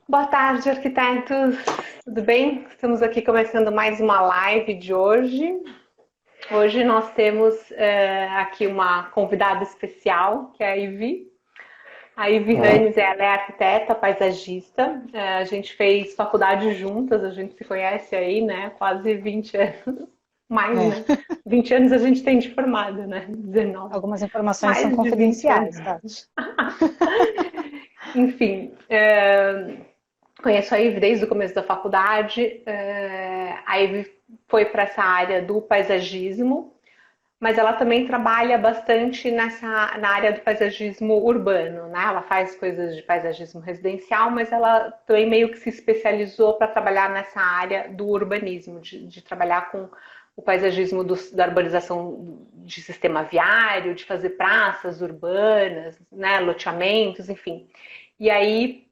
Boa tarde, arquitetos. Tudo bem? Estamos aqui começando mais uma live de hoje. Hoje nós temos aqui uma convidada especial, que é a Ivy. A Ivy Ranes, ela é arquiteta, paisagista. A gente fez faculdade juntas, a gente se conhece aí, né? Quase 20 anos. Mais, É, né? 20 anos a gente tem de formada, né? 19. algumas informações são Mais de 20 anos. confidenciais, Tati. Enfim, conheço a Ivy desde o começo da faculdade. A Ivy foi para essa área do paisagismo, mas ela também trabalha bastante na área do paisagismo urbano, né? Ela faz coisas de paisagismo residencial, mas ela também meio que se especializou para trabalhar nessa área do urbanismo, de trabalhar com o paisagismo da urbanização de sistema viário, de fazer praças urbanas, né, loteamentos, enfim. E aí,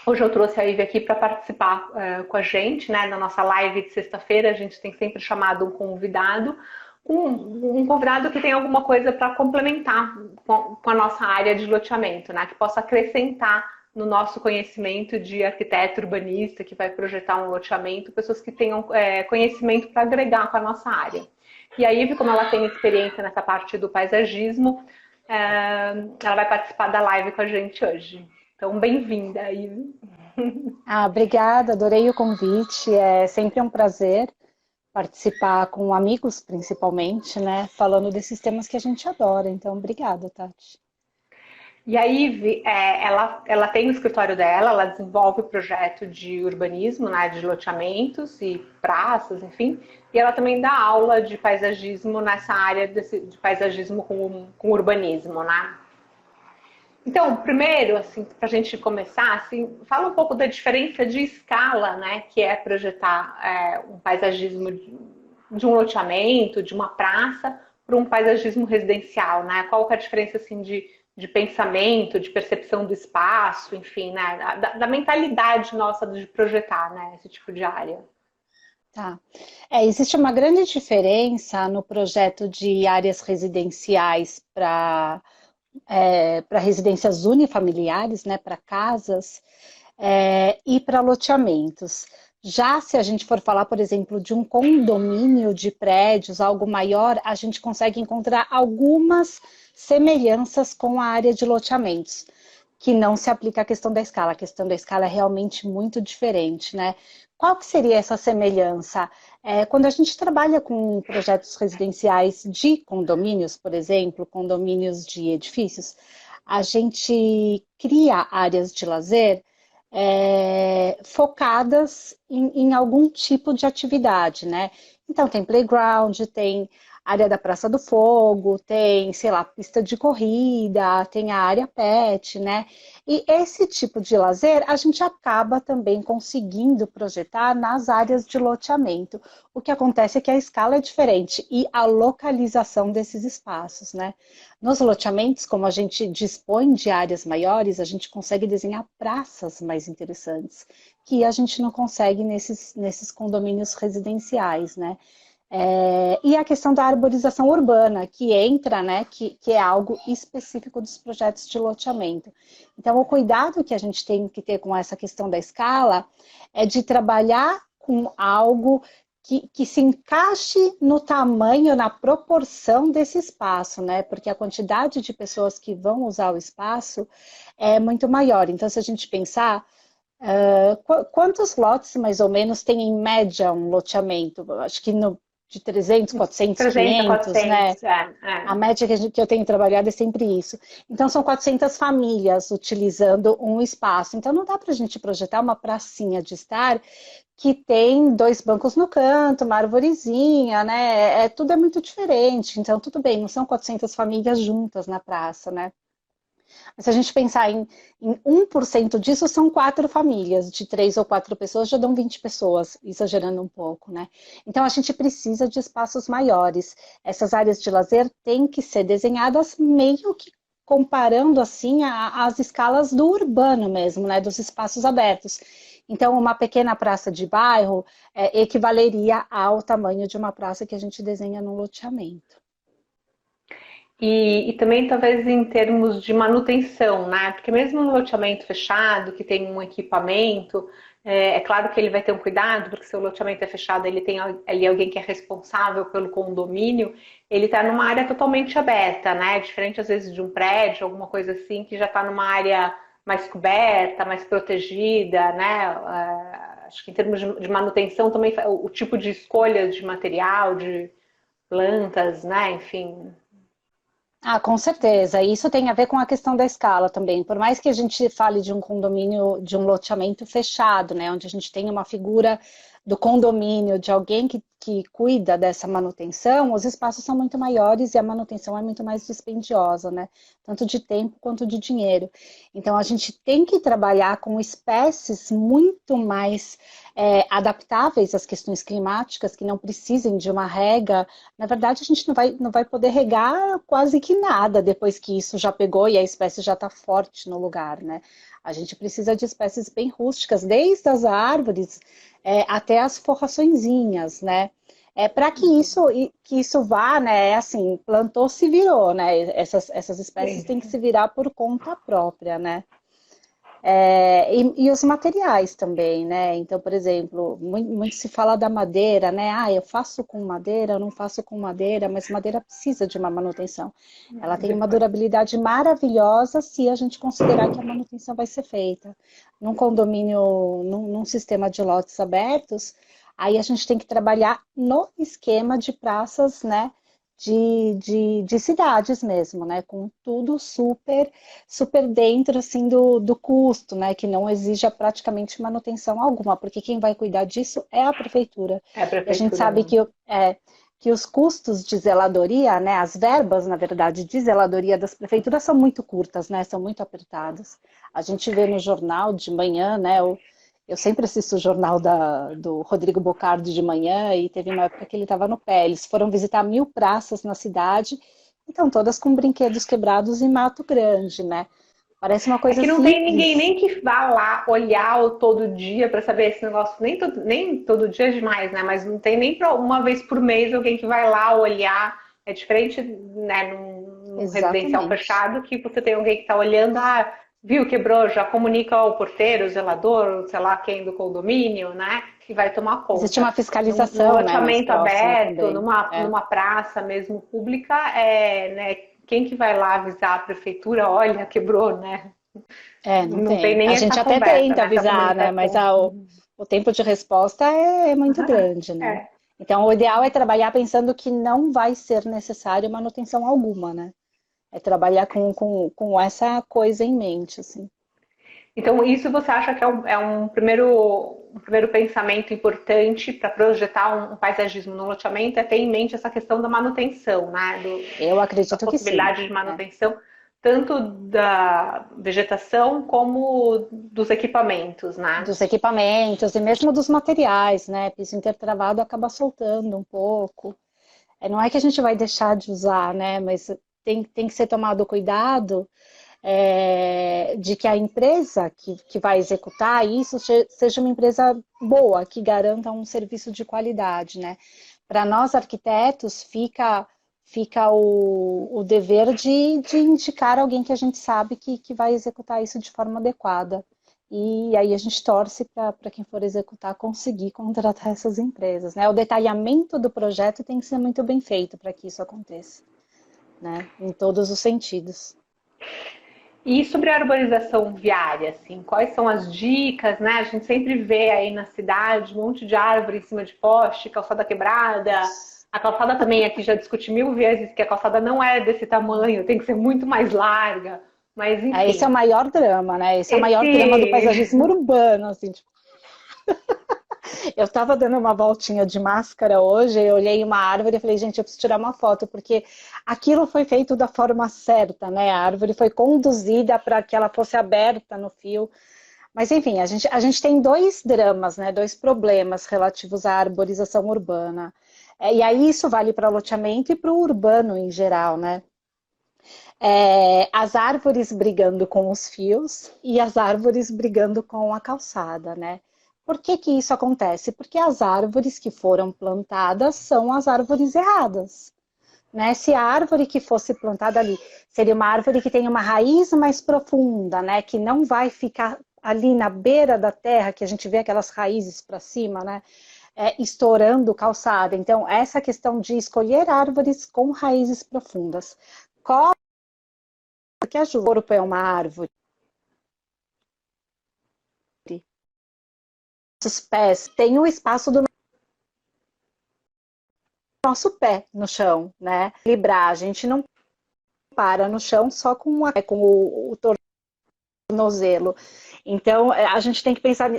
hoje eu trouxe a Ivy aqui para participar com a gente, né, na nossa live de sexta-feira. A gente tem sempre chamado um convidado que tem alguma coisa para complementar com a nossa área de loteamento, né, que possa acrescentar no nosso conhecimento de arquiteto urbanista que vai projetar um loteamento, pessoas que tenham conhecimento para agregar com a nossa área. E a Ivy, como ela tem experiência nessa parte do paisagismo, ela vai participar da live com a gente hoje. Então, bem-vinda, Ivy. Obrigada, adorei o convite. É sempre um prazer participar com amigos, principalmente, né? Falando desses temas que a gente adora. Então, obrigada, Tati. E a Ivy, ela tem o escritório dela, ela desenvolve o projeto de urbanismo, né, de loteamentos e praças, enfim, e ela também dá aula de paisagismo nessa área de paisagismo com urbanismo, né? Então, primeiro, assim, para a gente começar, assim, fala um pouco da diferença de escala, né, que é projetar um paisagismo de um loteamento, de uma praça, para um paisagismo residencial, né? Qual que é a diferença, assim, de pensamento, de percepção do espaço, enfim, né, da mentalidade nossa de projetar, né, esse tipo de área. Tá. Existe uma grande diferença no projeto de áreas residenciais para residências unifamiliares, né, para casas, e para loteamentos. Já se a gente for falar, por exemplo, de um condomínio de prédios, algo maior, a gente consegue encontrar algumas semelhanças com a área de loteamentos, que não se aplica à questão da escala. A questão da escala é realmente muito diferente, né? Qual que seria essa semelhança? Quando a gente trabalha com projetos residenciais de condomínios, por exemplo, condomínios de edifícios, a gente cria áreas de lazer focadas em algum tipo de atividade, né? Então tem playground, tem área da Praça do Fogo, tem, sei lá, pista de corrida, tem a área pet, né? E esse tipo de lazer a gente acaba também conseguindo projetar nas áreas de loteamento. O que acontece é que a escala é diferente e a localização desses espaços, né? Nos loteamentos, como a gente dispõe de áreas maiores, a gente consegue desenhar praças mais interessantes, que a gente não consegue nesses condomínios residenciais, né? E a questão da arborização urbana, que entra, né, que é algo específico dos projetos de loteamento. Então, o cuidado que a gente tem que ter com essa questão da escala é de trabalhar com algo que se encaixe no tamanho, na proporção desse espaço, né? Porque a quantidade de pessoas que vão usar o espaço é muito maior. Então, se a gente pensar, quantos lotes, mais ou menos, tem em média um loteamento? Acho que de 300, 400, 300 a 500, né? 400, A média que eu tenho trabalhado é sempre isso. Então, são 400 famílias utilizando um espaço. Então, não dá para a gente projetar uma pracinha de estar que tem dois bancos no canto, uma arvorezinha, né? Tudo é muito diferente. Então, tudo bem, não são 400 famílias juntas na praça, né? Mas se a gente pensar em 1% disso, são 4 famílias, de 3 ou 4 pessoas já dão 20 pessoas, exagerando um pouco, né? Então a gente precisa de espaços maiores. Essas áreas de lazer têm que ser desenhadas meio que comparando assim as escalas do urbano mesmo, né? Dos espaços abertos. Então, uma pequena praça de bairro equivaleria ao tamanho de uma praça que a gente desenha num loteamento. E também talvez em termos de manutenção, né? Porque mesmo no loteamento fechado, que tem um equipamento, é claro que ele vai ter um cuidado, porque se o loteamento é fechado, ele tem ali alguém que é responsável pelo condomínio, ele está numa área totalmente aberta, né? Diferente às vezes de um prédio, alguma coisa assim, que já está numa área mais coberta, mais protegida, né? Acho que em termos de manutenção também, o tipo de escolha de material, de plantas, né? Enfim. Ah, com certeza. Isso tem a ver com a questão da escala também. Por mais que a gente fale de um condomínio, de um loteamento fechado, né, onde a gente tem uma figura do condomínio, de alguém que cuida dessa manutenção, os espaços são muito maiores e a manutenção é muito mais dispendiosa, né? Tanto de tempo quanto de dinheiro. Então, a gente tem que trabalhar com espécies muito mais adaptáveis às questões climáticas, que não precisem de uma rega. Na verdade, a gente não vai poder regar quase que nada depois que isso já pegou e a espécie já está forte no lugar, né? A gente precisa de espécies bem rústicas, desde as árvores até as forraçõezinhas, né? Para que isso vá, né? É assim, plantou, se virou, né? Essas espécies têm que se virar por conta própria, né? E os materiais também, né? Então, por exemplo, muito se fala da madeira, né? Ah, eu faço com madeira, eu não faço com madeira, mas madeira precisa de uma manutenção. Ela tem uma durabilidade maravilhosa se a gente considerar que a manutenção vai ser feita. Num condomínio, num sistema de lotes abertos, aí a gente tem que trabalhar no esquema de praças, né? De cidades mesmo, né? Com tudo super dentro assim do custo, né? Que não exija praticamente manutenção alguma, porque quem vai cuidar disso é a prefeitura. É a E a gente prefeitura, sabe né? que os custos de zeladoria, né? As verbas, na verdade, de zeladoria das prefeituras são muito curtas, né? São muito apertadas. A gente vê no jornal de manhã, né? Eu sempre assisto o jornal do Rodrigo Bocardi de manhã e teve uma época que ele estava no pé. Eles foram visitar 1000 praças na cidade, então todas com brinquedos quebrados em Mato Grande, né? Parece uma É coisa que não tem ninguém simples. nem que vá lá olhar todo dia para saber esse negócio. Nem todo dia é demais, né? Mas não tem nem pra uma vez por mês alguém que vai lá olhar. É diferente, né, num residencial Exatamente. fechado, que você tem alguém que está olhando, viu, quebrou, já comunica ao porteiro, o zelador, sei lá quem do condomínio, né? E vai tomar Existe conta. uma Num fiscalização, né, mais loteamento próxima aberto, também. numa praça mesmo pública, né, quem que vai lá avisar a prefeitura, olha, quebrou, né? Não Não tem tem. A nem essa gente até conversa, tenta né? Essa avisar, né? Mas comunicação. o tempo de resposta é muito grande, né? É. Então, o ideal é trabalhar pensando que não vai ser necessário manutenção alguma, né? É trabalhar com essa coisa em mente, assim. Então, isso você acha que um primeiro pensamento importante para projetar um paisagismo no loteamento é ter em mente essa questão da manutenção, né? Eu Da acredito que sim, possibilidade de né? manutenção, tanto da vegetação como dos equipamentos, né? Dos equipamentos e mesmo dos materiais, né? Piso intertravado acaba soltando um pouco. Não é que a gente vai deixar de usar, né? Mas tem que ser tomado cuidado de que a empresa que vai executar isso seja uma empresa boa, que garanta um serviço de qualidade, né? Para nós arquitetos fica o dever de indicar alguém que a gente sabe que vai executar isso de forma adequada. E aí a gente torce para quem for executar conseguir contratar essas empresas, né? O detalhamento do projeto tem que ser muito bem feito para que isso aconteça, né? Em todos os sentidos. E sobre a arborização viária, assim, quais são as dicas, né? A gente sempre vê aí na cidade um monte de árvore em cima de poste, calçada quebrada. Nossa. A calçada também aqui já discuti 1000 vezes que a calçada não é desse tamanho, tem que ser muito mais larga. Mas Esse é o enfim, maior drama, né? Esse é o maior drama do esse paisagismo urbano, assim, tipo, eu estava dando uma voltinha de máscara hoje, eu olhei uma árvore e falei, gente, eu preciso tirar uma foto, porque aquilo foi feito da forma certa, né? A árvore foi conduzida para que ela fosse aberta no fio. Mas, enfim, a gente tem dois dramas, né? Dois problemas relativos à arborização urbana. E aí isso vale para loteamento e para o urbano em geral, né? As árvores brigando com os fios e as árvores brigando com a calçada, né? Por que que isso acontece? Porque as árvores que foram plantadas são as árvores erradas. né? Se a árvore que fosse plantada ali seria uma árvore que tem uma raiz mais profunda, né? Que não vai ficar ali na beira da terra, que a gente vê aquelas raízes para cima, né? Estourando calçada. Então, essa questão de escolher árvores com raízes profundas. Qual que ajuda? O corpo é uma árvore. Os pés têm o espaço do nosso pé no chão, né? Equilibrar, a gente não para no chão só com o tornozelo. Então, a gente tem que pensar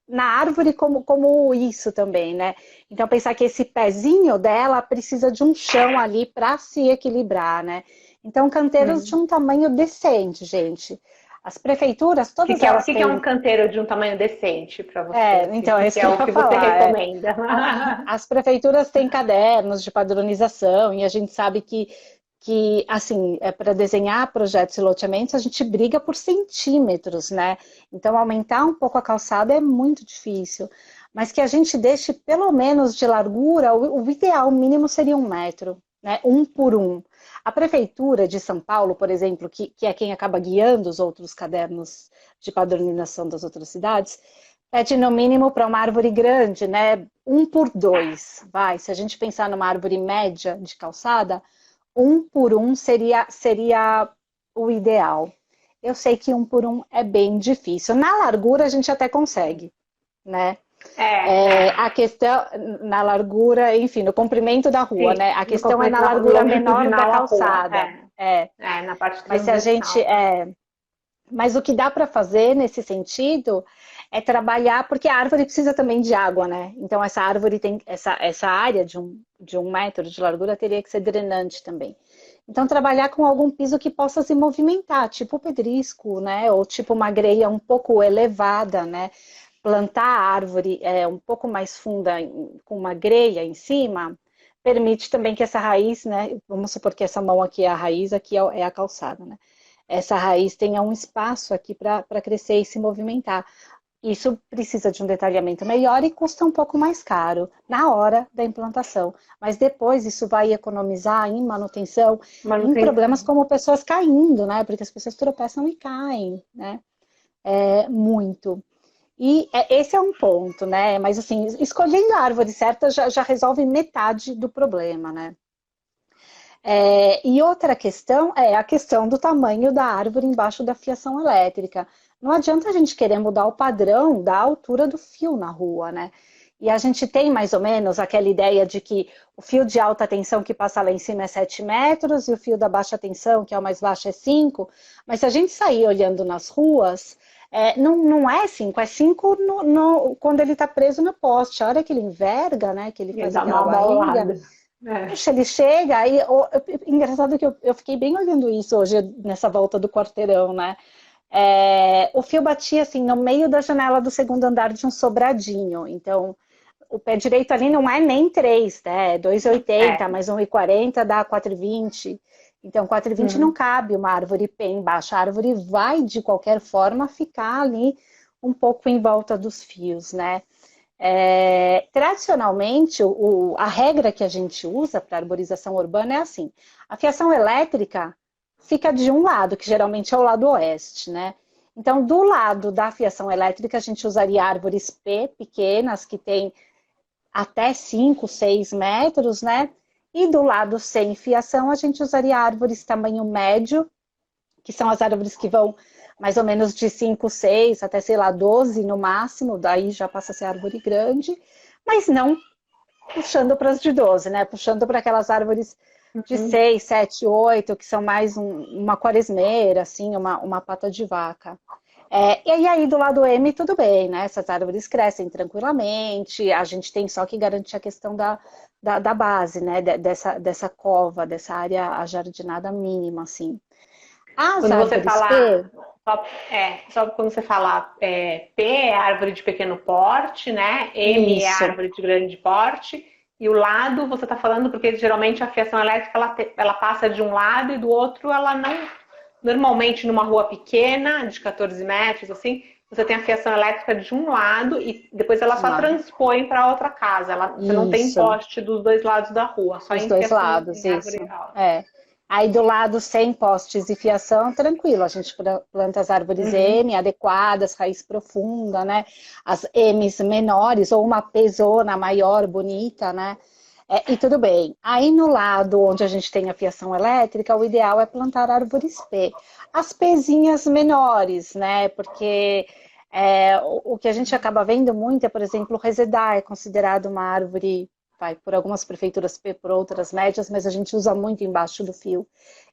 na árvore como isso também, né? Então, pensar que esse pezinho dela precisa de um chão ali para se equilibrar, né? Então, canteiros de um tamanho decente, gente. As prefeituras, todas elas têm... O que é um canteiro de um tamanho decente para você? Então, é isso que é o que você recomenda. As prefeituras têm cadernos de padronização e a gente sabe que assim, para desenhar projetos e loteamentos, a gente briga por centímetros, né? Então, aumentar um pouco a calçada é muito difícil. Mas que a gente deixe pelo menos de largura, o ideal mínimo seria 1 metro, né? 1 por 1. A Prefeitura de São Paulo, por exemplo, que é quem acaba guiando os outros cadernos de padronização das outras cidades, pede no mínimo para uma árvore grande, né? 1 por 2, vai. Se a gente pensar numa árvore média de calçada, 1 por 1 seria o ideal. Eu sei que 1 por 1 é bem difícil. Na largura a gente até consegue, né? A questão, na largura, enfim, no comprimento da rua, né? A questão é na largura menor da calçada. Na parte mas se a gente Mas o que dá para fazer nesse sentido é trabalhar, porque a árvore precisa também de água, né? Então essa árvore tem essa área de 1 metro de largura teria que ser drenante também. Então trabalhar com algum piso que possa se movimentar, tipo pedrisco, né? Ou tipo uma greia um pouco elevada, né? Plantar a árvore um pouco mais funda com uma greia em cima permite também que essa raiz, né? Vamos supor que essa mão aqui é a raiz, aqui é a calçada, né? Essa raiz tenha um espaço aqui para crescer e se movimentar. Isso precisa de um detalhamento melhor e custa um pouco mais caro na hora da implantação. Mas depois isso vai economizar em manutenção. Em problemas como pessoas caindo, né? Porque as pessoas tropeçam e caem, né? Muito. E esse é um ponto, né? Mas assim, escolhendo a árvore certa já resolve metade do problema, né? E outra questão é a questão do tamanho da árvore embaixo da fiação elétrica. Não adianta a gente querer mudar o padrão da altura do fio na rua, né? E a gente tem mais ou menos aquela ideia de que o fio de alta tensão que passa lá em cima é 7 metros e o fio da baixa tensão, que é o mais baixo, é 5. Mas se a gente sair olhando nas ruas, não é 5, é 5 quando ele está preso no poste. A hora que ele enverga, né, que ele faz aquela barriga, puxa, ele chega e... Engraçado que eu fiquei bem olhando isso hoje nessa volta do quarteirão, né? O fio batia assim no meio da janela do segundo andar de um sobradinho. Então, o pé direito ali não é nem 3, né? 2,80, mais 1,40 dá 4,20. Então, 4,20 não cabe uma árvore pé embaixo. A árvore vai, de qualquer forma, ficar ali um pouco em volta dos fios, né? Tradicionalmente, a regra que a gente usa para arborização urbana é assim. A fiação elétrica fica de um lado, que geralmente é o lado oeste, né? Então, do lado da fiação elétrica, a gente usaria árvores pequenas, que tem até 5, 6 metros, né? E do lado sem fiação, a gente usaria árvores tamanho médio, que são as árvores que vão mais ou menos de 5, 6, até, sei lá, 12 no máximo, daí já passa a ser árvore grande, mas não puxando para as de 12, né? Puxando para aquelas árvores de 6, 7, 8, que são mais uma quaresmeira, assim, uma pata de vaca. E aí, do lado M, tudo bem, né? Essas árvores crescem tranquilamente, a gente tem só que garantir a questão da base, né? Dessa cova, dessa área ajardinada mínima, assim. Quando você fala... Só quando você fala P é árvore de pequeno porte, né? M é árvore de grande porte. E o lado, você está falando, porque geralmente a fiação elétrica ela passa de um lado e do outro ela não... Normalmente numa rua pequena, de 14 metros, assim, você tem a fiação elétrica de um lado e depois ela só transpõe para outra casa. Você não tem Isso. poste dos dois lados da rua, só Dos em dois fiação lados, em árvore isso. alta. É. Aí do lado sem postes e fiação, tranquilo. A gente planta as árvores Uhum. M adequadas, raiz profunda, né? As M's menores ou uma Pzona maior, bonita, né? E tudo bem. Aí no lado onde a gente tem a fiação elétrica, o ideal é plantar árvores P. As Pzinhas menores, né? Porque o que a gente acaba vendo muito é, por exemplo, o resedar é considerado uma árvore, vai, por algumas prefeituras P, por outras médias, mas a gente usa muito embaixo do fio.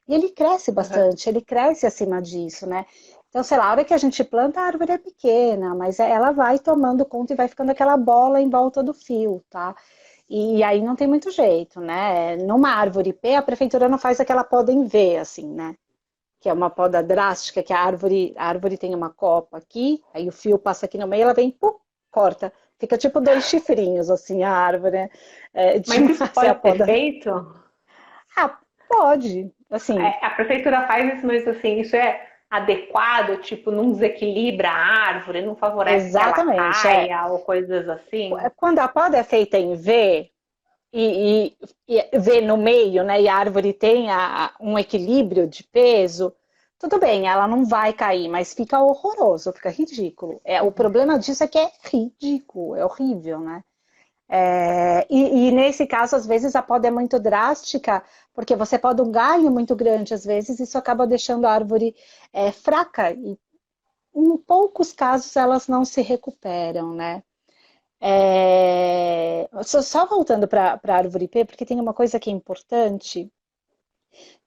E ele cresce Uhum. bastante, ele cresce acima disso, né? Então, sei lá, a hora que a gente planta, a árvore é pequena, mas ela vai tomando conta e vai ficando aquela bola em volta do fio, tá? E aí não tem muito jeito, né? Numa árvore P, a prefeitura não faz aquela poda em V, assim, né? Que é uma poda drástica, que a árvore tem uma copa aqui, aí o fio passa aqui no meio, ela vem, pum, corta. Fica tipo dois chifrinhos, assim, a árvore, né? Mas isso Ser a pode ser poda. feito? Ah, pode, assim, A prefeitura faz isso, mas assim, isso é adequado, tipo, não desequilibra a árvore, não favorece que ela exatamente. caia ou coisas assim? Quando a poda é feita em V, e V no meio, né, e a árvore tem um equilíbrio de peso, tudo bem, ela não vai cair, mas fica horroroso, fica ridículo. O problema disso é que é ridículo, é horrível, né? E nesse caso, às vezes, a poda é muito drástica, porque você poda um galho muito grande, às vezes, isso acaba deixando a árvore fraca, e em poucos casos elas não se recuperam, né? Só voltando para a árvore P, porque tem uma coisa que é importante.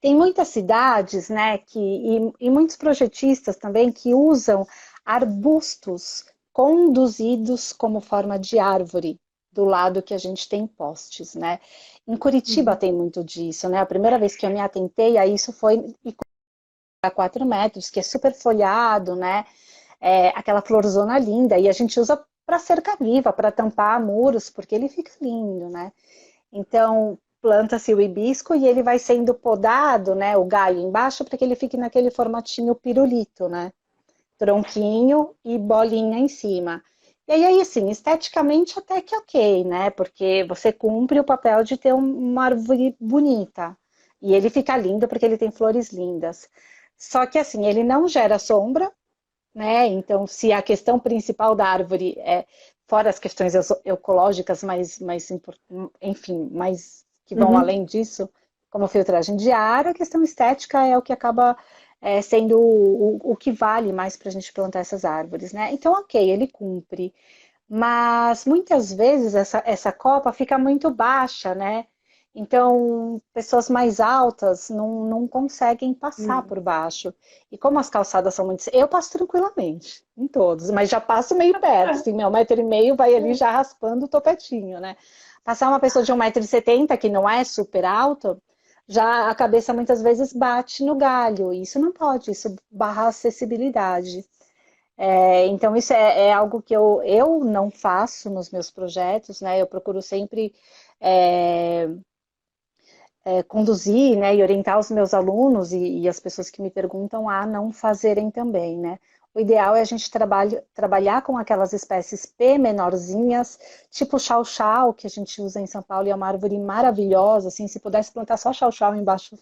Tem muitas cidades, né, e muitos projetistas também que usam arbustos conduzidos como forma de árvore do lado que a gente tem postes, né? Em Curitiba Uhum. tem muito disso, né? A primeira vez que eu me atentei a isso foi a 4 metros, que é super folhado, né? Aquela florzona linda, e a gente usa para cerca viva, para tampar muros, porque ele fica lindo, né? Então, planta-se o hibisco e ele vai sendo podado, né, o galho embaixo, para que ele fique naquele formatinho pirulito, né? Tronquinho e bolinha em cima. E aí, assim, esteticamente até que ok, né? Porque você cumpre o papel de ter uma árvore bonita. E ele fica lindo porque ele tem flores lindas. Só que, assim, ele não gera sombra, né? Então, se a questão principal da árvore fora as questões ecológicas, enfim, mais que vão Uhum. além disso, como filtragem de ar, a questão estética é o que acaba sendo o que vale mais para a gente plantar essas árvores, né? Então, ok, ele cumpre, mas muitas vezes essa copa fica muito baixa, né? Então, pessoas mais altas não conseguem passar Uhum. por baixo. E como as calçadas são muito. Eu passo tranquilamente, em todos, mas já passo meio perto. Assim, meu 1,5 m vai ali já raspando o topetinho, né? Passar uma pessoa de 1,70 m, que não é super alta, já a cabeça muitas vezes bate no galho. E isso não pode, isso barra a acessibilidade. Então, isso é algo que eu não faço nos meus projetos, né? Eu procuro sempre é, conduzir, né, e orientar os meus alunos e as pessoas que me perguntam a não fazerem também, né? O ideal é a gente trabalhar com aquelas espécies P menorzinhas, tipo chau-chau, que a gente usa em São Paulo, e é uma árvore maravilhosa, assim, se pudesse plantar só chau-chau embaixo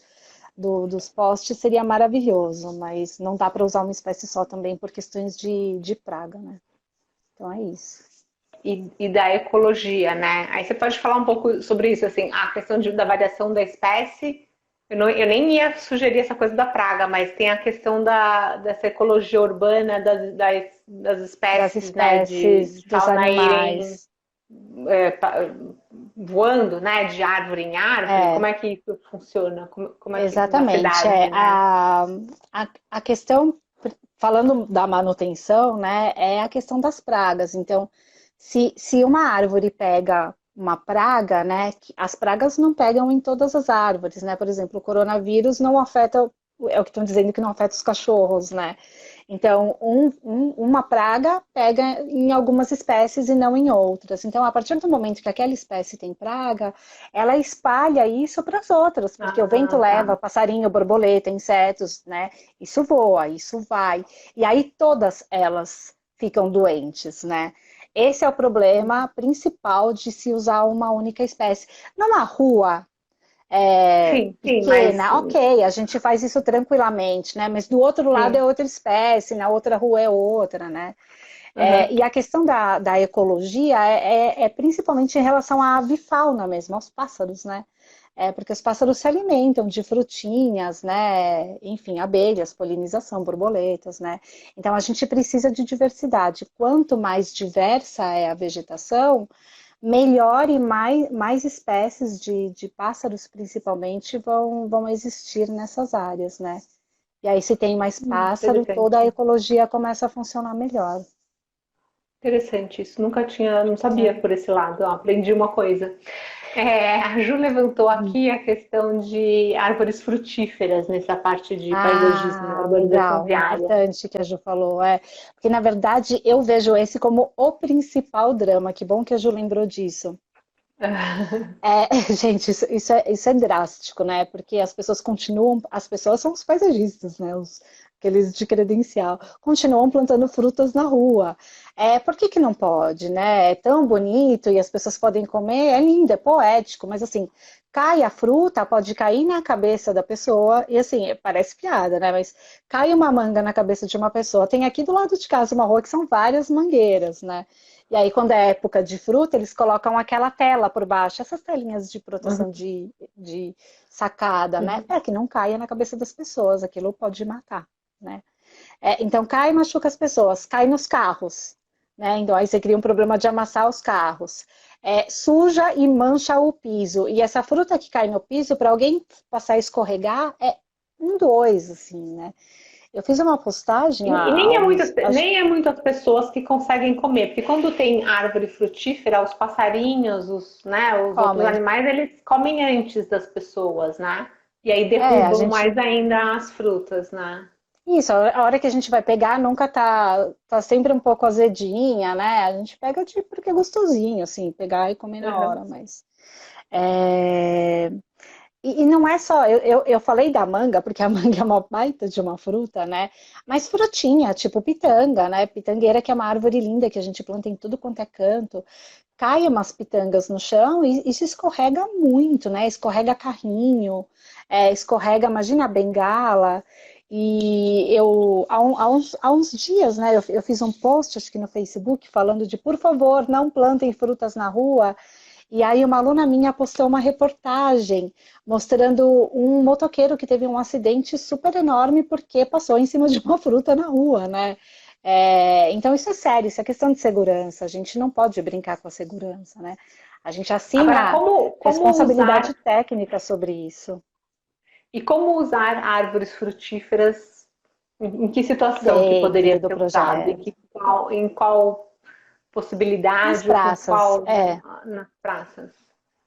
dos postes, seria maravilhoso, mas não dá para usar uma espécie só também por questões de praga, né? Então é isso. E da ecologia, né? Aí você pode falar um pouco sobre isso, assim, a questão da variação da espécie. Eu nem ia sugerir essa coisa da praga, mas tem a questão dessa ecologia urbana das Das espécies, né, espécies, de dos fauna irem animais. é, pa- voando, né, de árvore em árvore. Como É, é que isso funciona? Como é que na exatamente. cidade, né? A questão, falando da manutenção, né, é a questão das pragas. Então, se uma árvore pega uma praga, né, as pragas não pegam em todas as árvores, né? Por exemplo, o coronavírus não afeta, é o que estão dizendo que não afeta os cachorros, né? Então, uma praga pega em algumas espécies e não em outras. Então, a partir do momento que aquela espécie tem praga, ela espalha isso para as outras, porque o vento Ah, leva tá. passarinho, borboleta, insetos, né? Isso voa, isso vai. E aí todas elas ficam doentes, né? Esse é o problema principal de se usar uma única espécie. Numa rua Sim, mas pequena, ok, a gente faz isso tranquilamente, né? Mas do outro lado é sim. outra espécie, na outra rua é outra, né? Uhum. E a questão da ecologia é principalmente em relação à avifauna mesmo, aos pássaros, né? Porque os pássaros se alimentam de frutinhas, né? Enfim, abelhas, polinização, borboletas, né? Então a gente precisa de diversidade. Quanto mais diversa é a vegetação, melhor e mais espécies de pássaros, principalmente, vão existir nessas áreas, né? E aí, se tem mais pássaro, toda a Interessante. ecologia começa a funcionar melhor. Interessante isso. Nunca tinha, não sabia É. por esse lado. Ó, aprendi uma coisa. A Ju levantou aqui a questão de árvores frutíferas nessa parte de paisagismo, Ah, urbanização legal, viária. importante que a Ju falou, porque na verdade eu vejo esse como o principal drama, que bom que a Ju lembrou disso. Gente, isso é drástico, né? Porque as pessoas continuam, as pessoas são os paisagistas, né? Aqueles de credencial, continuam plantando frutas na rua. Por que que não pode, né? É tão bonito e as pessoas podem comer, é lindo, é poético, mas assim, cai a fruta, pode cair na cabeça da pessoa, e assim, parece piada, né? Mas cai uma manga na cabeça de uma pessoa. Tem aqui do lado de casa uma rua que são várias mangueiras, né? E aí, quando é época de fruta, eles colocam aquela tela por baixo, essas telinhas de proteção Uhum, de sacada, né? uhum. Para que não caia na cabeça das pessoas, aquilo pode matar, né? Então, cai e machuca as pessoas, cai nos carros, né? Então, aí você cria um problema de amassar os carros. Suja e mancha o piso. E essa fruta que cai no piso, para alguém passar a escorregar, é um dois, assim, né? Eu fiz uma postagem E há uns. nem é muitas pessoas que conseguem comer, porque quando tem árvore frutífera, os passarinhos, os outros Comem. animais, eles comem antes das pessoas, né? E aí A derrubam gente mais ainda as frutas, né? Isso, a hora que a gente vai pegar nunca tá sempre um pouco azedinha, né? A gente pega tipo porque é gostosinho, assim, pegar e comer na Uhum. hora, mas. é, E não é só, eu falei da manga, porque a manga é uma baita de uma fruta, né? Mas frutinha, tipo pitanga, né? Pitangueira, que é uma árvore linda que a gente planta em tudo quanto é canto. Cai umas pitangas no chão e se escorrega muito, né? Escorrega carrinho, escorrega, imagina a bengala. E há uns dias, né, eu fiz um post, acho que no Facebook, falando de, por favor, não plantem frutas na rua. E aí uma aluna minha postou uma reportagem mostrando um motoqueiro que teve um acidente super enorme porque passou em cima de uma fruta na rua, né? Então isso é sério, isso é questão de segurança. A gente não pode brincar com a segurança, né? A gente Agora, assina como responsabilidade usar técnica sobre isso. como usar árvores frutíferas? Em que situação que Dentro poderia do ser usado? projeto. Em qual Nas possibilidade ou com praças, qual nas praças?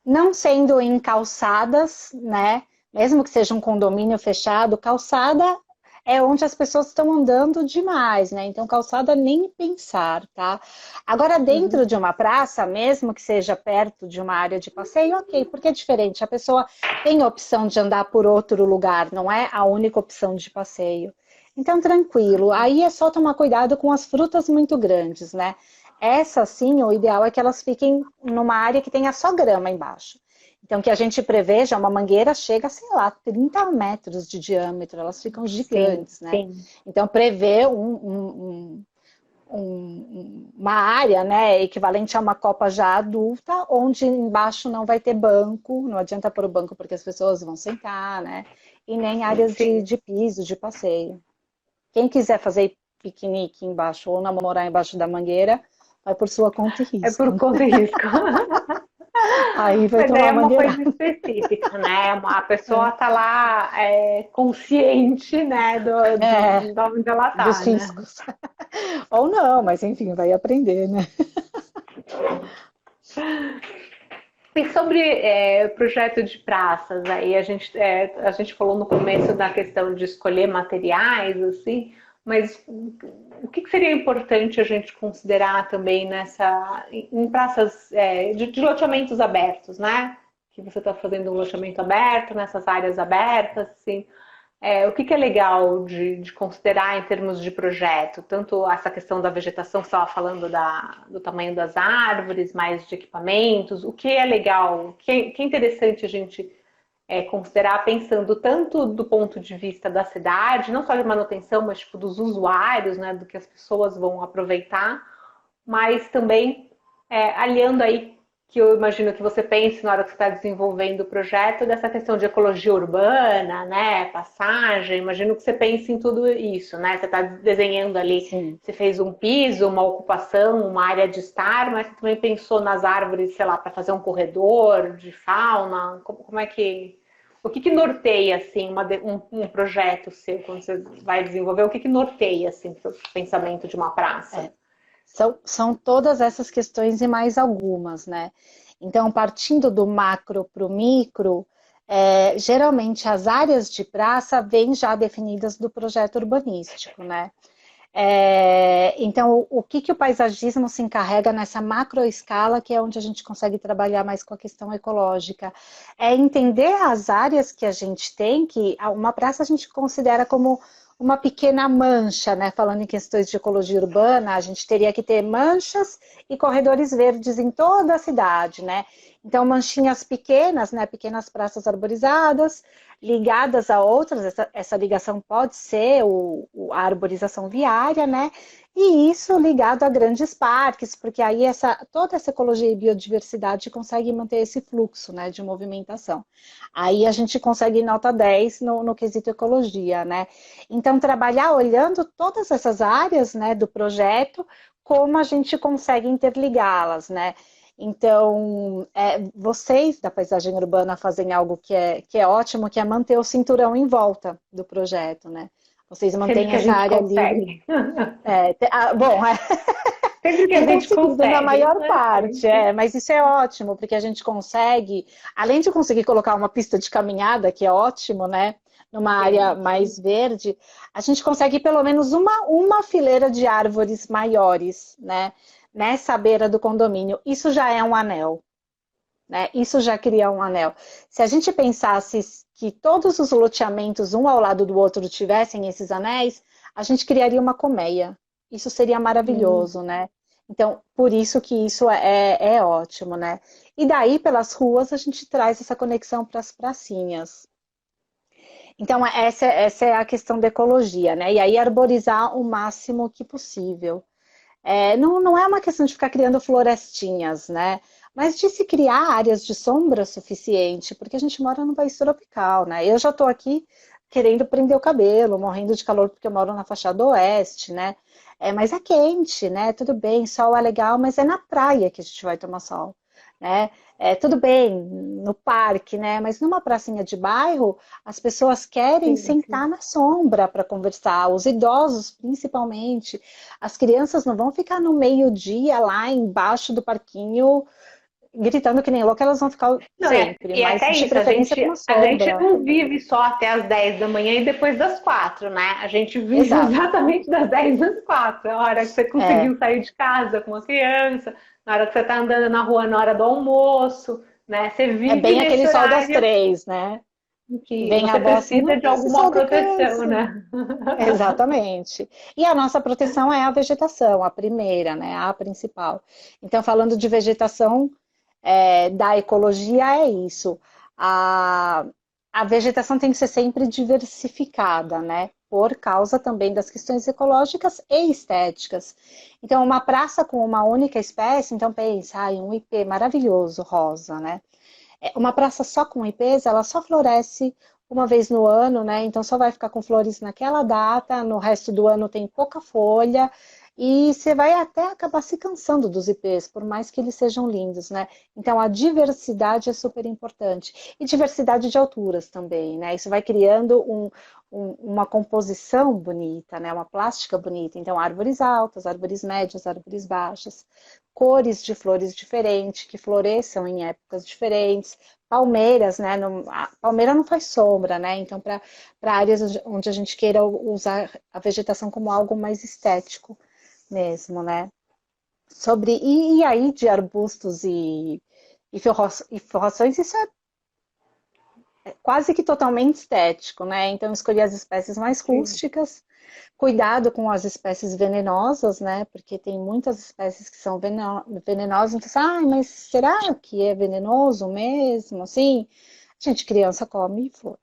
não sendo em calçadas, né? Mesmo que seja um condomínio fechado, calçada é onde as pessoas estão andando demais, né? Então, calçada nem pensar, tá? Agora, Uhum. dentro de uma praça, mesmo que seja perto de uma área de passeio, ok, porque é diferente. A pessoa tem a opção de andar por outro lugar, não é a única opção de passeio. Então, tranquilo. Aí é só tomar cuidado com as frutas muito grandes, né? Essa, sim, o ideal é que elas fiquem numa área que tenha só grama embaixo. Então, que a gente preveja, uma mangueira chega, sei lá, 30 metros de diâmetro, elas ficam Sim, gigantes, né? sim. Então, prever uma área, né, equivalente a uma copa já adulta, onde embaixo não vai ter banco, não adianta pôr o banco porque as pessoas vão sentar, né? E nem áreas de, Sim. de piso, de passeio. Quem quiser fazer piquenique embaixo ou namorar embaixo da mangueira, vai por sua conta e É por risco. conta e risco. Aí vai Mas aí tomar é uma mangueira. coisa específica, né? A pessoa está lá consciente, né, É, de onde ela dos está, né? riscos. Ou não, mas enfim, vai aprender, né? E sobre projeto de praças, aí a gente falou no começo da questão de escolher materiais, assim, mas o que seria importante a gente considerar também em praças de loteamentos abertos, né? Que você está fazendo um loteamento aberto, nessas áreas abertas, assim. o que que é legal de considerar em termos de projeto? Tanto essa questão da vegetação, que você estava falando do tamanho das árvores, mais de equipamentos, o que é legal, que é interessante a gente considerar pensando tanto do ponto de vista da cidade, não só de manutenção, mas tipo, dos usuários, né, do que as pessoas vão aproveitar, mas também aliando aí que eu imagino que você pense na hora que você está desenvolvendo o projeto dessa questão de ecologia urbana, né, passagem, imagino que você pense em tudo isso, né, você está desenhando ali, Sim. você fez um piso, uma ocupação, uma área de estar, mas você também pensou nas árvores, sei lá, para fazer um corredor de fauna, como é que... O que que norteia, assim, um projeto seu, quando você vai desenvolver, o que que norteia, assim, o pensamento de uma praça? É. São todas essas questões e mais algumas, né? Então, partindo do macro para o micro, geralmente as áreas de praça vêm já definidas do projeto urbanístico, né? Então, o que, que o paisagismo se encarrega nessa macroescala, que é onde a gente consegue trabalhar mais com a questão ecológica? É entender as áreas que a gente tem, que uma praça a gente considera como uma pequena mancha, né? Falando em questões de ecologia urbana, a gente teria que ter manchas e corredores verdes em toda a cidade, né? Então, manchinhas pequenas, né? Pequenas praças arborizadas, ligadas a outras, essa ligação pode ser a arborização viária, né? E isso ligado a grandes parques, porque aí toda essa ecologia e biodiversidade consegue manter esse fluxo, né, de movimentação. Aí a gente consegue nota 10 no quesito ecologia, né? Então, trabalhar olhando todas essas áreas, né, do projeto, como a gente consegue interligá-las, né? Então, vocês da paisagem urbana fazem algo que é ótimo, que é manter o cinturão em volta do projeto, né? Vocês Sempre mantêm que a essa gente área livre. consegue. Bom, Sempre que a tem gente conseguido na consegue, maior né? parte, mas isso é ótimo, porque a gente consegue, além de conseguir colocar uma pista de caminhada, que é ótimo, né? Numa área Sim. mais verde, a gente consegue pelo menos uma fileira de árvores maiores, né? Nessa beira do condomínio. Isso já é um anel, né? Isso já cria um anel. Se a gente pensasse que todos os loteamentos, um ao lado do outro, tivessem esses anéis, a gente criaria uma colmeia. Isso seria Hum. maravilhoso, né? Então, por isso que isso é ótimo, né? E daí, pelas ruas, a gente traz essa conexão para as pracinhas. Então, essa é a questão da ecologia, né? E aí, arborizar o máximo que possível. Não é uma questão de ficar criando florestinhas, né? Mas de se criar áreas de sombra suficiente, porque a gente mora num país tropical, né? Eu já estou aqui querendo prender o cabelo, morrendo de calor porque eu moro na fachada oeste, né? Mas é quente, né? Tudo bem, sol é legal, mas é na praia que a gente vai tomar sol, né? Tudo bem, no parque, né? Mas numa pracinha de bairro, as pessoas querem Sim, sim. sentar na sombra para conversar, os idosos principalmente. As crianças não vão ficar no meio-dia lá embaixo do parquinho gritando que nem louca, elas vão ficar Não, sempre, e mas até de isso, preferência numa a gente sombra. não vive só até as 10 da manhã e depois das 4, né? A gente vive Exato. exatamente das 10 às 4. É a hora que você É, conseguiu sair de casa com a criança, na hora que você está andando na rua na hora do almoço, né? Você é vive bem nesse aquele sol das horário 3, né? em que Vem a você avó assim, precisa não de é esse alguma sol da proteção, criança. né? Exatamente. E a nossa proteção é a vegetação, a primeira, né? A principal. Então, falando de vegetação, da ecologia, é isso. A, a vegetação tem que ser sempre diversificada, né? Por causa também das questões ecológicas e estéticas. Então, uma praça com uma única espécie, então pensa, um ipê maravilhoso, rosa, né? Uma praça só com ipês, ela só floresce uma vez no ano, né? Então só vai ficar com flores naquela data, no resto do ano tem pouca folha, e você vai até acabar se cansando dos ipês, por mais que eles sejam lindos, né? Então a diversidade é super importante. E diversidade de alturas também, né? Isso vai criando uma composição bonita, né? Uma plástica bonita. Então, árvores altas, árvores médias, árvores baixas, cores de flores diferentes, que floresçam em épocas diferentes, palmeiras, né? A palmeira não faz sombra, né? Então, para áreas onde a gente queira usar a vegetação como algo mais estético mesmo, né? E aí de arbustos e forrações, isso quase que totalmente estético, né? Então, eu escolhi as espécies mais Sim. rústicas, cuidado com as espécies venenosas, né? Porque tem muitas espécies que são venenosas, então, mas será que é venenoso mesmo? Assim, gente, criança come flor,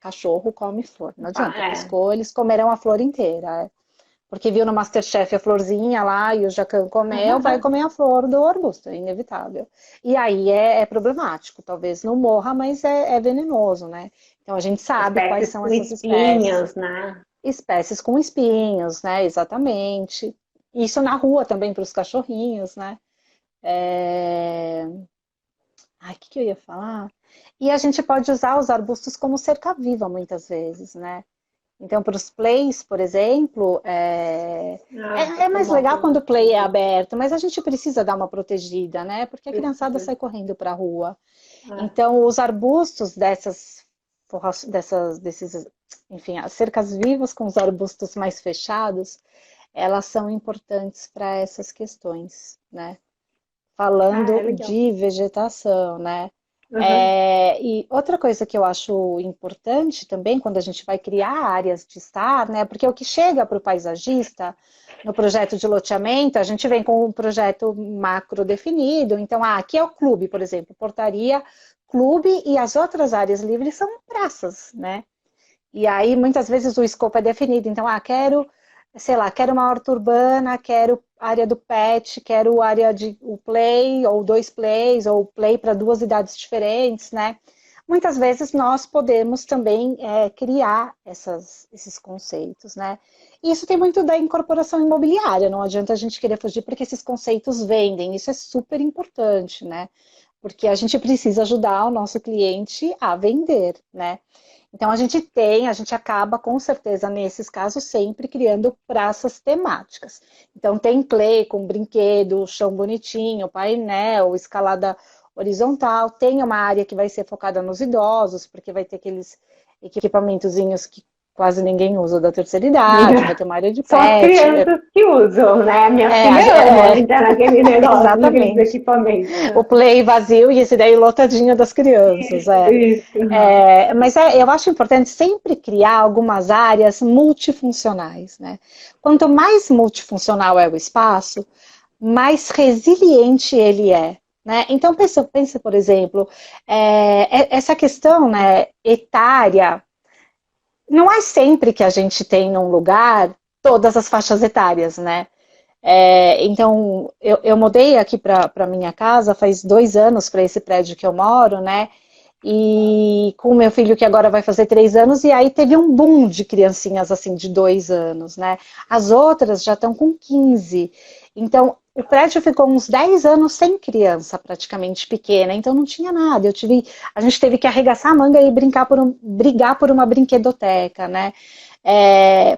cachorro come flor, não adianta, É, piscou, eles comerão a flor inteira, porque viu no MasterChef a florzinha lá e o jacan comeu, vai comer a flor do arbusto, é inevitável. E aí é problemático, talvez não morra, mas é venenoso, né? Então a gente sabe quais espécies são com essas espécies. espinhos, né? Espécies com espinhos, né? Exatamente. Isso na rua também para os cachorrinhos, né? É... Ai, o que que eu ia falar? E a gente pode usar os arbustos como cerca-viva muitas vezes, né? Então, para os plays, por exemplo, Ah, é isso é mais bom legal quando também. o play é aberto, mas a gente precisa dar uma protegida, né? Porque a criançada Precisa. sai correndo para a rua. É. Então, os arbustos desses, enfim, as cercas vivas com os arbustos mais fechados, elas são importantes para essas questões, né? Ah, Falando é legal. de vegetação, né? Uhum. E outra coisa que eu acho importante também, quando a gente vai criar áreas de estar, né? Porque o que chega para o paisagista no projeto de loteamento, a gente vem com um projeto macro definido. Então, aqui é o clube, por exemplo, portaria, clube e as outras áreas livres são praças, né? E aí, muitas vezes, o escopo é definido. Então, quero, sei lá, quero uma horta urbana, quero área do pet, quero área de o play, ou dois plays, ou play para duas idades diferentes, né? Muitas vezes nós podemos também criar esses conceitos, né? E isso tem muito da incorporação imobiliária, não adianta a gente querer fugir porque esses conceitos vendem, isso é super importante, né? Porque a gente precisa ajudar o nosso cliente a vender, né? Então a gente acaba com certeza nesses casos sempre criando praças temáticas. Então tem play com brinquedo, chão bonitinho, painel, escalada horizontal, tem uma área que vai ser focada nos idosos, porque vai ter aqueles equipamentozinhos que quase ninguém usa da terceira idade, vai ter uma área de São as pet. crianças que usam, né? Minha É, filha ama é, entrar naquele negócio, naqueles exatamente. equipamentos. O play vazio e esse daí lotadinho das crianças. Isso, isso. Mas eu acho importante sempre criar algumas áreas multifuncionais, né? Quanto mais multifuncional é o espaço, mais resiliente ele é. Né? Então, pensa, por exemplo, essa questão, né, etária, não é sempre que a gente tem num lugar todas as faixas etárias, né? Então, eu mudei aqui para minha casa faz 2 anos para esse prédio que eu moro, né? E com o meu filho que agora vai fazer 3 anos, e aí teve um boom de criancinhas assim de 2 anos, né? As outras já estão com 15. Então, o prédio ficou uns 10 anos sem criança, praticamente pequena, então não tinha nada. A gente teve que arregaçar a manga e brigar por uma brinquedoteca, né?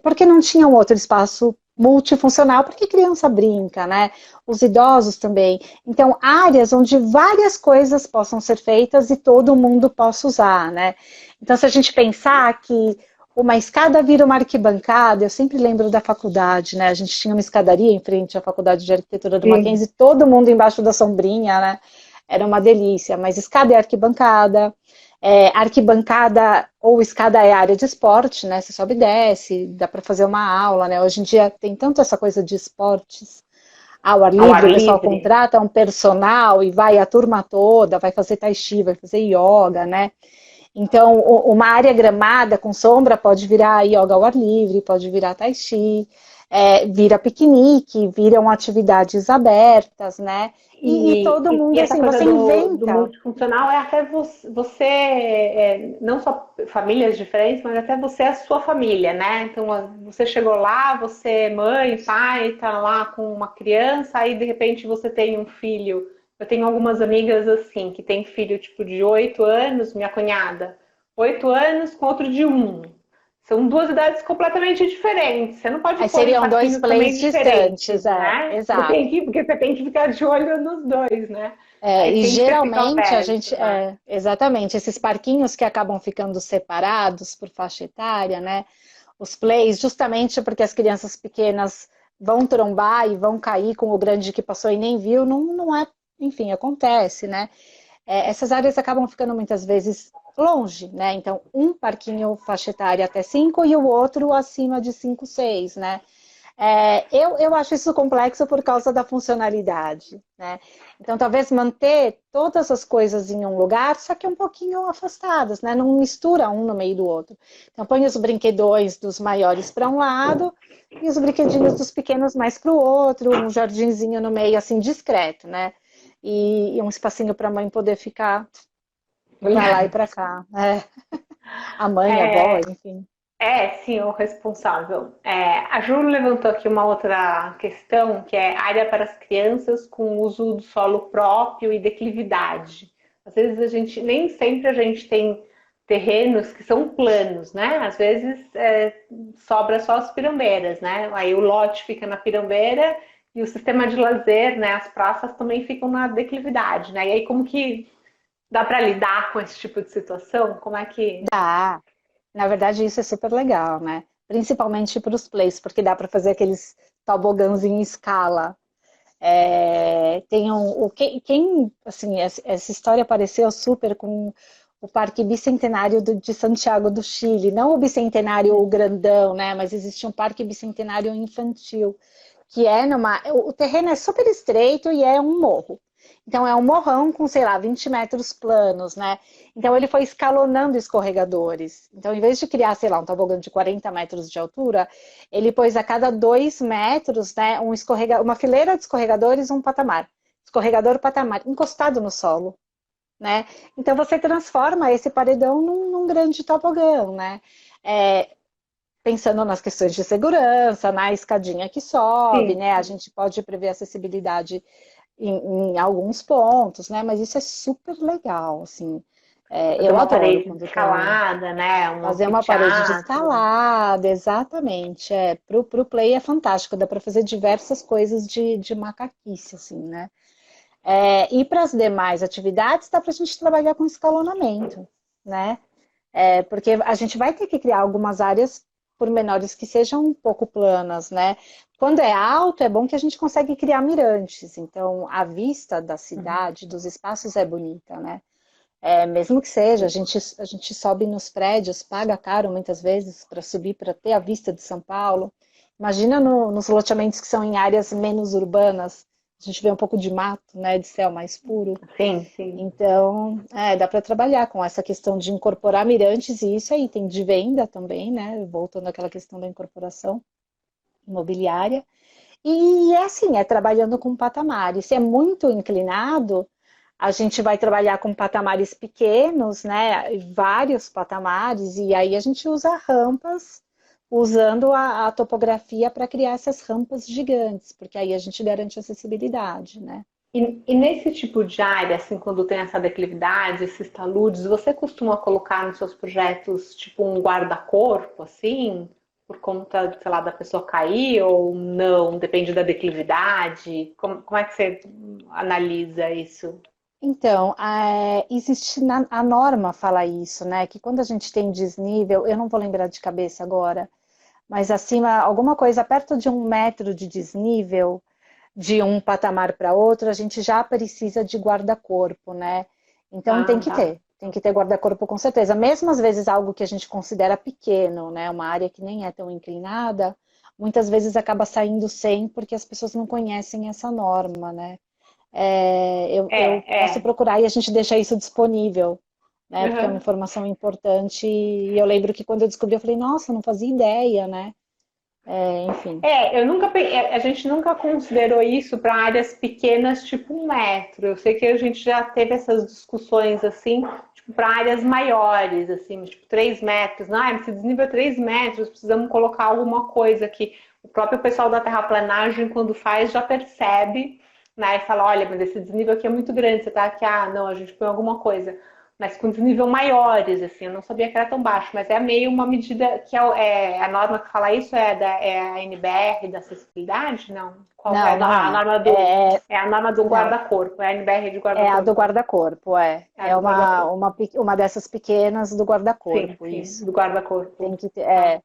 Porque não tinha um outro espaço multifuncional, porque criança brinca, né? Os idosos também. Então, áreas onde várias coisas possam ser feitas e todo mundo possa usar, né? Então, se a gente pensar que uma escada vira uma arquibancada, eu sempre lembro da faculdade, né? A gente tinha uma escadaria em frente à faculdade de arquitetura do Sim. Mackenzie, todo mundo embaixo da sombrinha, né? Era uma delícia, mas escada é arquibancada, arquibancada ou escada é área de esporte, né? Você sobe e desce, dá para fazer uma aula, né? Hoje em dia tem tanto essa coisa de esportes ao ar Ao ar livre, o pessoal livre. contrata um personal e vai a turma toda, vai fazer tai chi, vai fazer yoga, né? Então, uma área gramada com sombra pode virar yoga ao ar livre, pode virar tai chi, vira piquenique, viram atividades abertas, né? E todo E mundo, essa assim, coisa você do inventa. multifuncional é até você, não só famílias diferentes, mas até você é a sua família, né? Então, você chegou lá, você é mãe, pai, tá lá com uma criança, aí de repente você tem um filho. Eu tenho algumas amigas assim, que tem filho tipo de 8 anos, minha cunhada, 8 anos com outro de 1. São duas idades completamente diferentes. Você não pode Aí pôr em seriam dois saquinhos plays também distantes, diferentes, né? exato. Porque você tem que ficar de olho nos dois, né? Aí E tem que ser ficar geralmente a aberto, gente, né? exatamente, esses parquinhos que acabam ficando separados por faixa etária, né? Os plays, justamente porque as crianças pequenas vão trombar e vão cair com o grande que passou e nem viu, não é, enfim, acontece, né? Essas áreas acabam ficando muitas vezes longe, né? Então, um parquinho faixa etária até 5 e o outro acima de 5, 6, né? Eu acho isso complexo por causa da funcionalidade, né? Então, talvez manter todas as coisas em um lugar, só que um pouquinho afastadas, né? Não mistura um no meio do outro. Então, põe os brinquedões dos maiores para um lado e os brinquedinhos dos pequenos mais para o outro, um jardinzinho no meio, assim, discreto, né? E um espacinho para a mãe poder ficar para lá e para cá. A mãe, a avó, É, enfim. sim, o responsável. A Ju levantou aqui uma outra questão, que é área para as crianças com uso do solo próprio e declividade. Às vezes nem sempre a gente tem terrenos que são planos, né? Às vezes sobra só as pirambeiras, né? Aí o lote fica na pirambeira e o sistema de lazer, né? As praças também ficam na declividade, né? E aí como que dá para lidar com esse tipo de situação? Como é que... Dá. Na verdade, isso é super legal, né? Principalmente para os plays, porque dá para fazer aqueles tobogãs em escala. Tem assim, essa história apareceu super com o Parque Bicentenário de Santiago do Chile, não o bicentenário grandão, né? Mas existe um parque bicentenário infantil, que o terreno é super estreito e é um morro. Então é um morrão com, sei lá, 20 metros planos, né? Então ele foi escalonando escorregadores. Então, em vez de criar, sei lá, um tobogã de 40 metros de altura, ele pôs a cada 2 metros, né, uma fileira de escorregadores, um patamar. Escorregador, patamar, encostado no solo, né? Então você transforma esse paredão num grande tobogã, né? É, pensando nas questões de segurança, na escadinha que sobe, Sim, né? A gente pode prever acessibilidade em alguns pontos, né? Mas isso é super legal, assim. fazer Eu uma adoro parede de quando tem escalada, né? Um fazer uma parede de anfiteatro. escalada, exatamente. Pro play é fantástico, dá para fazer diversas coisas de macaquice, assim, né? E para as demais atividades, dá para a gente trabalhar com escalonamento, né? Porque a gente vai ter que criar algumas áreas por menores que sejam um pouco planas, né? Quando é alto, é bom que a gente consegue criar mirantes. Então, a vista da Uhum. cidade, dos espaços é bonita, né? Mesmo que seja, a gente sobe nos prédios, paga caro muitas vezes para subir, para ter a vista de São Paulo. Imagina nos loteamentos que são em áreas menos urbanas, a gente vê um pouco de mato, né, de céu mais puro. Sim, sim. Então, dá para trabalhar com essa questão de incorporar mirantes, e isso aí tem de venda também, né? Voltando àquela questão da incorporação imobiliária. E é assim, trabalhando com patamares. Se é muito inclinado, a gente vai trabalhar com patamares pequenos, né? Vários patamares, e aí a gente usa rampas, usando a topografia para criar essas rampas gigantes, porque aí a gente garante acessibilidade, né? E nesse tipo de área, assim, quando tem essa declividade, esses taludes, você costuma colocar nos seus projetos, tipo, um guarda-corpo, assim, por conta, sei lá, da pessoa cair ou não? Depende da declividade? Como é que você analisa isso? Então, existe a norma fala isso, né? Que quando a gente tem desnível, eu não vou lembrar de cabeça agora, mas acima, alguma coisa perto de 1 metro de desnível, de um patamar para outro, a gente já precisa de guarda-corpo, né? Então Ah, tá. tem que ter guarda-corpo com certeza. Mesmo às vezes algo que a gente considera pequeno, né? Uma área que nem é tão inclinada, muitas vezes acaba saindo sem, porque as pessoas não conhecem essa norma, né? Eu posso É. procurar e a gente deixa isso disponível, né? Porque é uma Uhum. informação importante. E eu lembro que quando eu descobri, eu falei, nossa, não fazia ideia, né? Enfim. A gente nunca considerou isso para áreas pequenas, tipo 1 metro. Eu sei que a gente já teve essas discussões assim, tipo, para áreas maiores, assim, tipo 3 metros. Não, se desnível 3 metros, precisamos colocar alguma coisa que o próprio pessoal da terraplanagem, quando faz, já percebe, né? E fala, olha, mas esse desnível aqui é muito grande, você tá aqui, não, a gente põe alguma coisa, mas com desnível maiores, assim, eu não sabia que era tão baixo, mas é meio uma medida que a norma que fala isso é a NBR da acessibilidade? Não. Qual é Não, não a é. norma é a norma do Não, guarda-corpo, é a NBR de é a do guarda-corpo. guarda-corpo, é. É a É do guarda-corpo. uma dessas pequenas do Sim, guarda-corpo, sim, isso. do guarda-corpo. Tem que ter, Tá.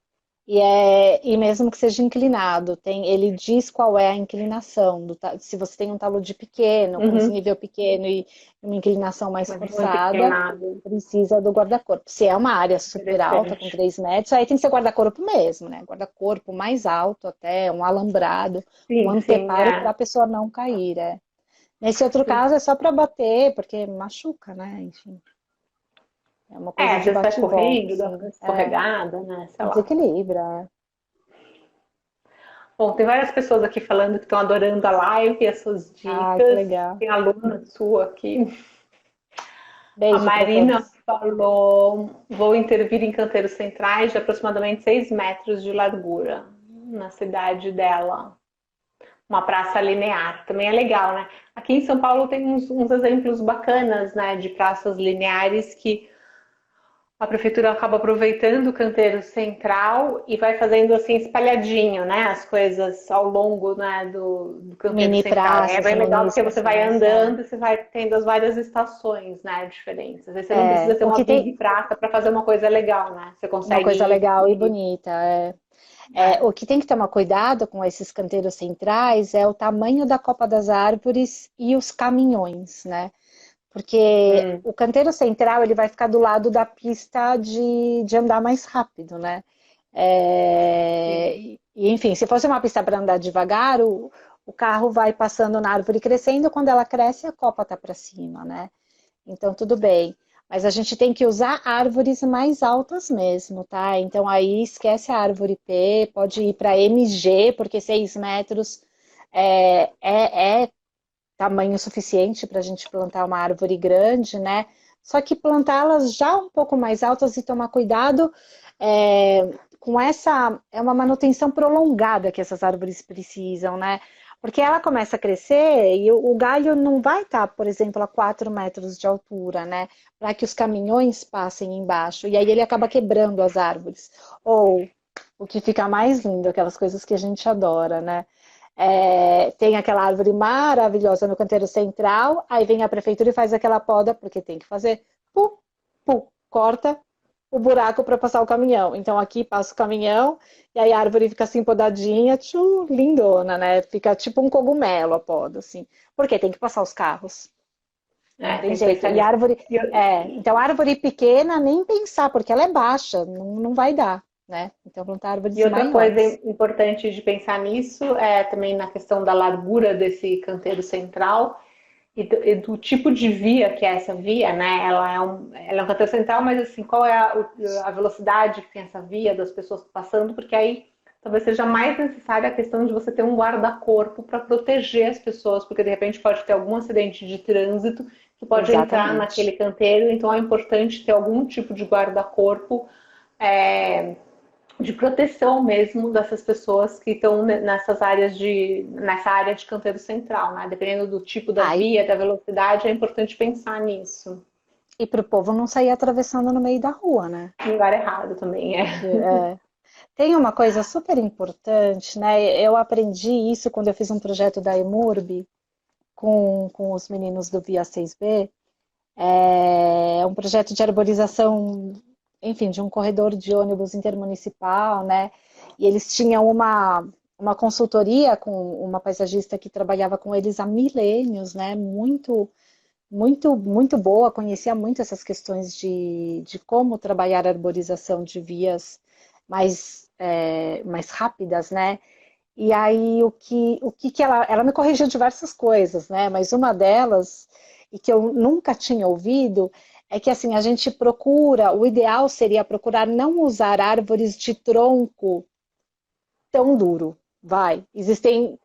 E mesmo que seja inclinado, ele diz qual é a inclinação. Se você tem um talude pequeno, com Uhum. desnível pequeno e uma inclinação mais Mas muito forçada, inclinado. precisa do guarda-corpo. Se é uma área super alta, com Interessante. 3 metros, aí tem que ser guarda-corpo mesmo, né? Guarda-corpo mais alto até, um alambrado, um Sim, sim, anteparo para é. a pessoa não cair. Nesse outro caso é só para bater, porque machuca, né? Enfim, é uma É, coisa às de vezes vai bate e volta, correndo, dá assim. uma escorregada, né? Sei lá. Desequilibra. Bom, tem várias pessoas aqui falando que estão adorando a live, as suas Ai, que dicas. legal. Tem aluna sua aqui. A Beijo para Marina todos. falou: vou intervir em canteiros centrais de aproximadamente 6 metros de largura, na cidade dela. Uma praça linear, também é legal, né? Aqui em São Paulo tem uns exemplos bacanas, né, de praças lineares que a prefeitura acaba aproveitando o canteiro central e vai fazendo assim espalhadinho, né, as coisas ao longo, né, do canteiro Mini central. É praças, bem legal mini porque você vai estações. andando e você vai tendo as várias estações, né, diferentes. Às vezes você não precisa ter O uma que tem big praça para fazer uma coisa legal, né? Você uma consegue coisa ir, legal e bonita. O que tem que tomar cuidado com esses canteiros centrais é o tamanho da copa das árvores e os caminhões, né? Porque hum, o canteiro central ele vai ficar do lado da pista de andar mais rápido, né? sim. Enfim, se fosse uma pista para andar devagar, o carro vai passando na árvore crescendo, quando ela cresce, a copa tá para cima, né? Então tudo bem. Mas a gente tem que usar árvores mais altas mesmo, tá? Então aí esquece a árvore P, pode ir para MG, porque 6 metros é tamanho suficiente para a gente plantar uma árvore grande, né? Só que plantá-las já um pouco mais altas e tomar cuidado com essa. É uma manutenção prolongada que essas árvores precisam, né? Porque ela começa a crescer e o galho não vai estar, por exemplo, a 4 metros de altura, né? Para que os caminhões passem embaixo. E aí ele acaba quebrando as árvores. Ou o que fica mais lindo, aquelas coisas que a gente adora, né? Tem aquela árvore maravilhosa no canteiro central, aí vem a prefeitura e faz aquela poda, porque tem que fazer, pu, pu, corta o buraco para passar o caminhão. Então aqui passa o caminhão e aí a árvore fica assim podadinha, lindona, né? Fica tipo um cogumelo a poda, assim. Porque tem que passar os carros. Não É, tem tem que jeito. pensar E nisso. árvore, E eu- então árvore pequena nem pensar, porque ela é baixa, não vai dar, né? Então plantar E árvores outra coisa maiores. importante de pensar nisso é também na questão da largura desse canteiro central e do tipo de via que é essa via, né? Ela é um canteiro central, mas assim, qual é a velocidade que tem essa via das pessoas passando? Porque aí talvez seja mais necessária a questão de você ter um guarda-corpo para proteger as pessoas, porque de repente pode ter algum acidente de trânsito que pode entrar naquele Exatamente. canteiro, então é importante ter algum tipo de guarda-corpo é, de proteção mesmo dessas pessoas que estão nessa área de canteiro central, né? Dependendo do tipo da Ah, via, da velocidade, é importante pensar nisso. e para o povo não sair atravessando no meio da rua, né? No lugar errado também é. Porque tem uma coisa super importante, né? Eu aprendi isso quando eu fiz um projeto da EMURB com os meninos do Via 6B. É um projeto de arborização, enfim, de um corredor de ônibus intermunicipal, né? E eles tinham uma consultoria com uma paisagista que trabalhava com eles há milênios, né? Muito boa, conhecia muito essas questões de como trabalhar a arborização de vias mais rápidas, né? E aí o que ela me corrigiu diversas coisas, né? Mas uma delas, e que eu nunca tinha ouvido, é que assim, a gente procura, o ideal seria procurar não usar árvores de tronco tão duro, vai. Existem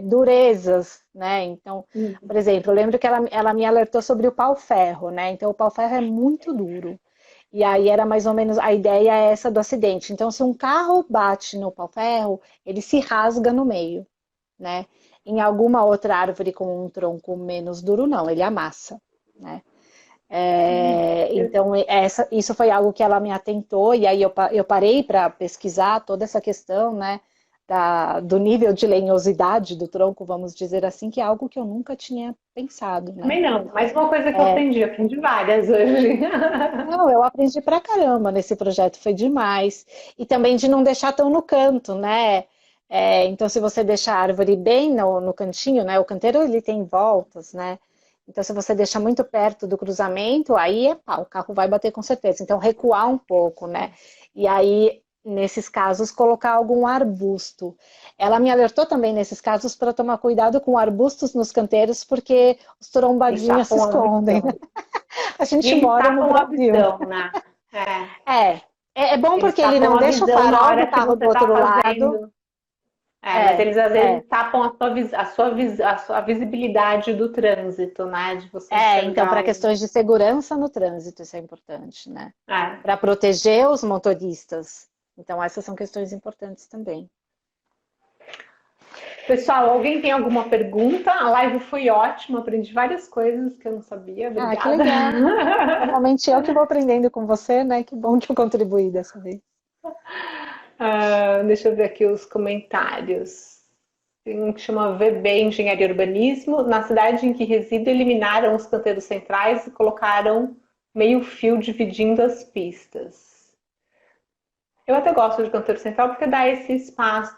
durezas, né? Então, por exemplo, eu lembro que ela me alertou sobre o pau-ferro, né? Então, o pau-ferro é muito duro. E aí era mais ou menos a ideia é essa do acidente. Então, se um carro bate no pau-ferro, ele se rasga no meio, né? Em alguma outra árvore com um tronco menos duro, não, ele amassa, né? Então, isso foi algo que ela me atentou, e aí eu parei para pesquisar toda essa questão, né? do nível de lenhosidade do tronco, vamos dizer assim, que é algo que eu nunca tinha pensado, né? Também não, mas uma coisa que eu aprendi várias hoje. Não, eu aprendi pra caramba nesse projeto, foi demais. E também de não deixar tão no canto, né? Então, se você deixar a árvore bem no cantinho, né? O canteiro, ele tem voltas, né? Então, se você deixa muito perto do cruzamento, aí o carro vai bater com certeza. Então, recuar um pouco, né? E aí, nesses casos, colocar algum arbusto. Ela me alertou também nesses casos para tomar cuidado com arbustos nos canteiros, porque os Eles trombadinhas se tapam a escondem. visão. A E gente eles mora no tapam a Brasil. visão, né? É. É bom Eles porque ele tapam não a deixa o visão na farol do hora que carro você do está outro lado. fazendo. Mas eles às É. vezes tapam a sua visibilidade do trânsito, né? De você Então, enxergar. para questões de segurança no trânsito, isso é importante, né? É. Para proteger os motoristas. Então, essas são questões importantes também. Pessoal, alguém tem alguma pergunta? A live foi ótima, aprendi várias coisas que eu não sabia. Ah, que Obrigada. legal. Normalmente eu que vou aprendendo com você, né? Que bom que eu contribuí dessa vez. Deixa eu ver aqui os comentários. Tem um que chama VB Engenharia e Urbanismo. Na cidade em que resido, eliminaram os canteiros centrais e colocaram meio fio dividindo as pistas. Eu até gosto de canteiro central porque dá esse espaço,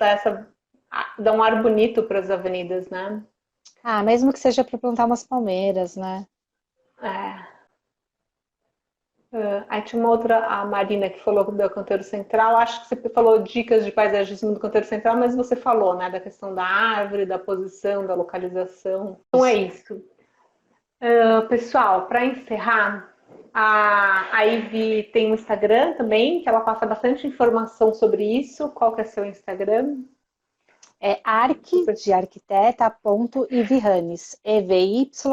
dá um ar bonito para as avenidas, né? Mesmo que seja para plantar umas palmeiras, né? É. Aí tinha uma outra, a Marina, que falou do canteiro central. Acho que você falou dicas de paisagismo do canteiro central, mas você falou, né, da questão da árvore, da posição, da localização. Então é isso. Pessoal, para encerrar, a Ivy tem um Instagram também, que ela passa bastante informação sobre isso. Qual que é seu Instagram? É arq de arquiteta, ponto, Ivihanes. Evyhannes.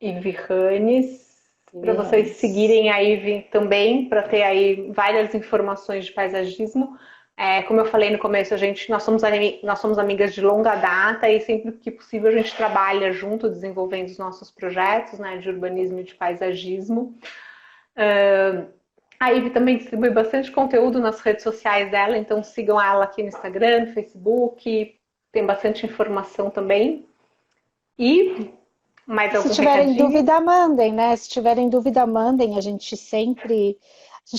Arq.Ivihanes. Para vocês seguirem a Ivy também, para ter aí várias informações de paisagismo. Como eu falei no começo, nós somos amigas de longa data e sempre que possível a gente trabalha junto, desenvolvendo os nossos projetos, né, de urbanismo e de paisagismo. A Ivy também distribui bastante conteúdo nas redes sociais dela, então sigam ela aqui no Instagram, no Facebook, tem bastante informação também. E mais algum Se tiverem recadinho? dúvida, mandem, né? Se tiverem dúvida, mandem. A gente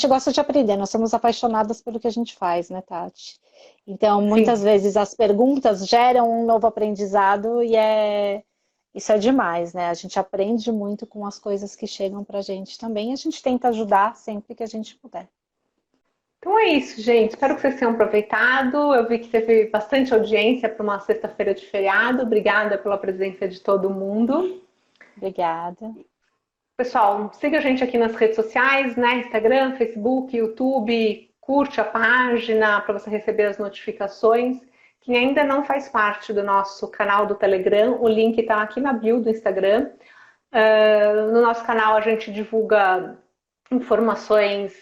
gosta de aprender, nós somos apaixonadas pelo que a gente faz, né, Tati? Então, muitas vezes as perguntas geram um novo aprendizado e isso é demais, né? A gente aprende muito com as coisas que chegam pra gente também e a gente tenta ajudar sempre que a gente puder. Então é isso, gente. Espero que vocês tenham aproveitado. Eu vi que teve bastante audiência para uma sexta-feira de feriado. Obrigada pela presença de todo mundo. Obrigada. Pessoal, siga a gente aqui nas redes sociais, né? Instagram, Facebook, YouTube. Curte a página para você receber as notificações. Quem ainda não faz parte do nosso canal do Telegram, o link está aqui na bio do Instagram. No nosso canal a gente divulga informações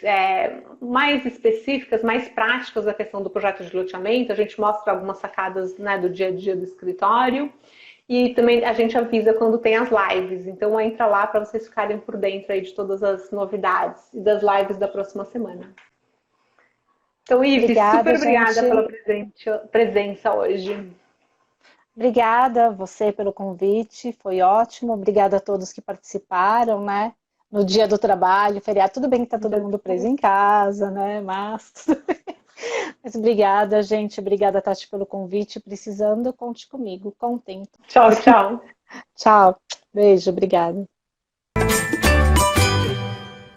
mais específicas, mais práticas da questão do projeto de loteamento. A gente mostra algumas sacadas, né, do dia a dia do escritório. E também a gente avisa quando tem as lives. Então entra lá para vocês ficarem por dentro aí de todas as novidades e das lives da próxima semana. Então, Ivy, super obrigada pela presença hoje. Obrigada a você pelo convite, foi ótimo. Obrigada a todos que participaram, né? No dia do trabalho, feriado. Tudo bem que tá todo mundo preso em casa, né? Mas obrigada, gente. Obrigada, Tati, pelo convite. Precisando, conte comigo. Contento. Tchau, tchau. Tchau. Beijo, obrigada.